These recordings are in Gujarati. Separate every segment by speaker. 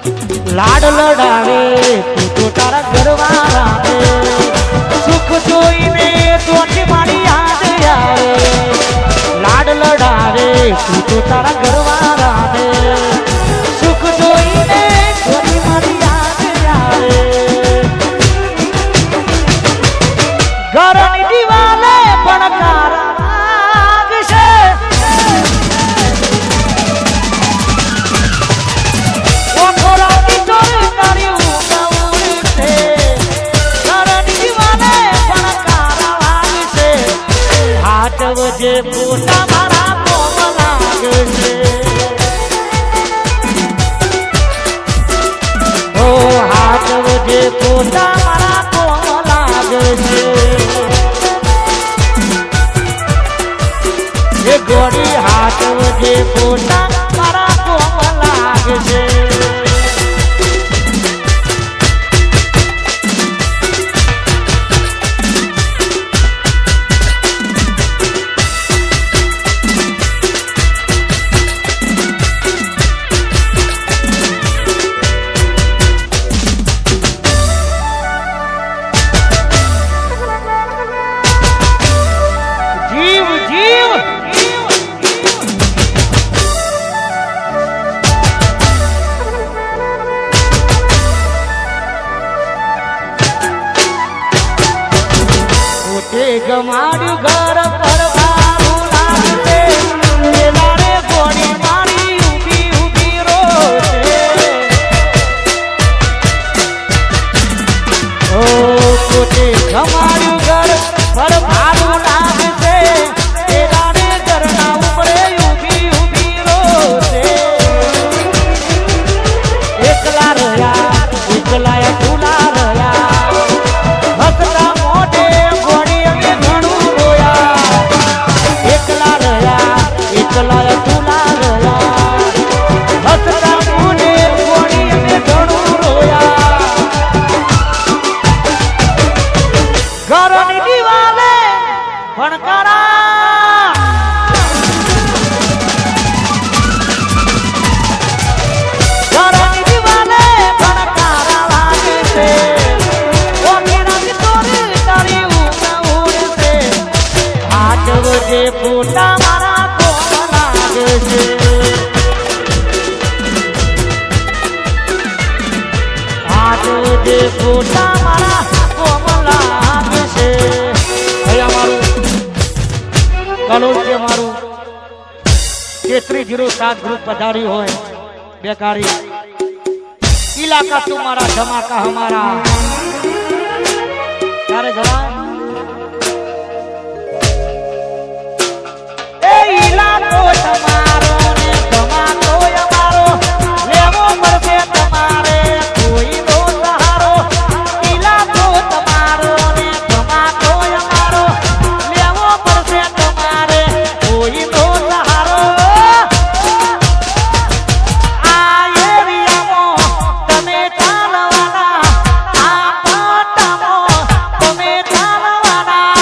Speaker 1: લાડ લડાવે તું તો તારા ઘરવાળાને સુખ જોઈને તોથી મારી યાદ આવે લાડ લડાવે તું તો તારા ઘરવાળાને સુખ જોઈને તોથી મારી યાદ આવે ઘરની દિવાલે પણ કારા લાગશે ઓખોરાની ચોરી તારી ઉગવશે ઘરની દિવાલે પણ કારા લાગશે હાથ વજે પોતા મારા કોમ લાગશે ઓ હાથ વજે પોતા મારા કોમ લાગશે એ ગોળી હાથ વજે પોતા મારા કોમ લાગશે જીવ જીવ પોતે ગમાડ્યું ઘર પર ભારું લાગશે પેલા રે ગોળી મારી ઊભી ઊભી રોશે ઓ પોતે ગમાડ્યું ઘર પર ભારું લાગશે પેલા રે ઘરના ઉપરે ઊભી ઊભી રોશે એકલા રહ્યા એકલા ભૂલા રહ્યા હસતા મોઢે ગોળી અમે ઘણું રોયા એકલા રહ્યા એકલા ભૂલા રહ્યા હસતા મોઢે ગોળી અમે ઘણું રોયા ઘરની દિવાલે ભણકારા ઘરની દિવાલે ભણકારા લાગશે ઓકેરાની ચોરી તારી ઉડશે હાથ વજે પોતા મારા કોમ લાગશે હાથ વજે પોતા મારા કોમ લાગશે અહીંયા મારું કલોલ છે મારું 3307 ગ્રુપ પધારી હોય બેકારી इलाका तुम्हारा धमाका हमारा ત્યારે જવાન એ ઇલાકો તમારો ને ધમાકો અમારો લેવો પડશે તમારે કોઈનો સહારો ઇલાકો તમારો ને ધમાકો અમારો લેવો પડશે તમારે કોઈનો સહારો આ એરિયામાં તમે ચાલવાના આ પાટામાં તમે ચાલવાના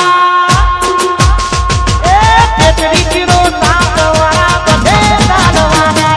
Speaker 1: એ તેતરી કિલો સાતવાળા બધે ચાલવાના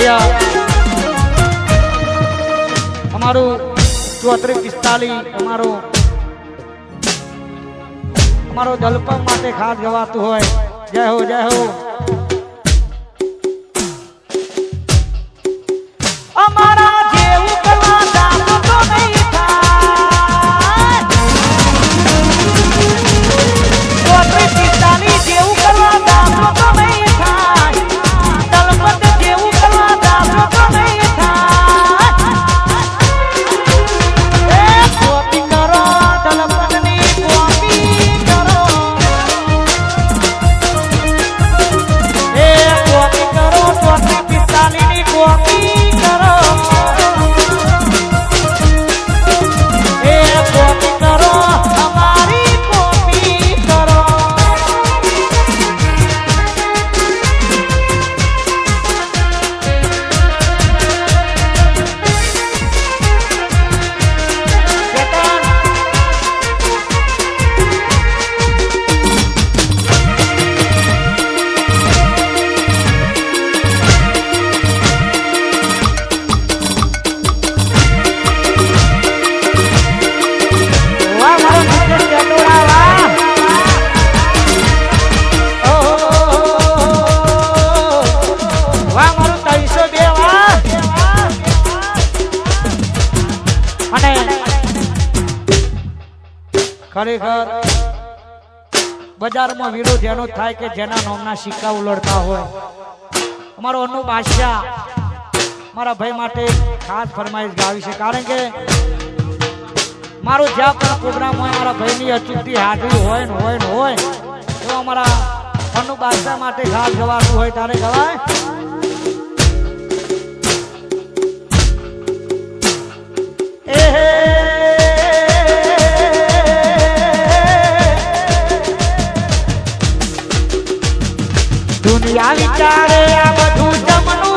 Speaker 1: અહીંયા અમારું 3445 અમારો દલપમ માટે ખાસ ગવાતું હોય જય હો જય હો અમારા જેવું કરવા દાસો તો નહીં થાય 3445 જેવું કરવા દાસો તો નહીં થાય દલપત જેવું કરવા દાસો તો નહીં થાય એ કોપી કરો દલપતની કોપી કરો એ કોપી કરો 3445 ની કોપી કરો એ કોપી કરો અમારી કોપી કરો ખરેખર બજારમાં વિરોધ એનો થાય કે જેના નામના સિક્કા ઉલડતા હોય અમારો અનુ બાદશાહ મારા ભાઈ માટે ખાસ ફરમાઈશ ગાવી છે કારણ કે મારો જ્યાં પણ પ્રોગ્રામ હોય મારા ભાઈની અચૂકથી હાજરી હોય ને હોય ને હોય તો અમારા અનુ બાદશાહ માટે ખાસ ગવાતું હોય ત્યારે ગવાય દુનિયા વિચારે આ બધું જમનું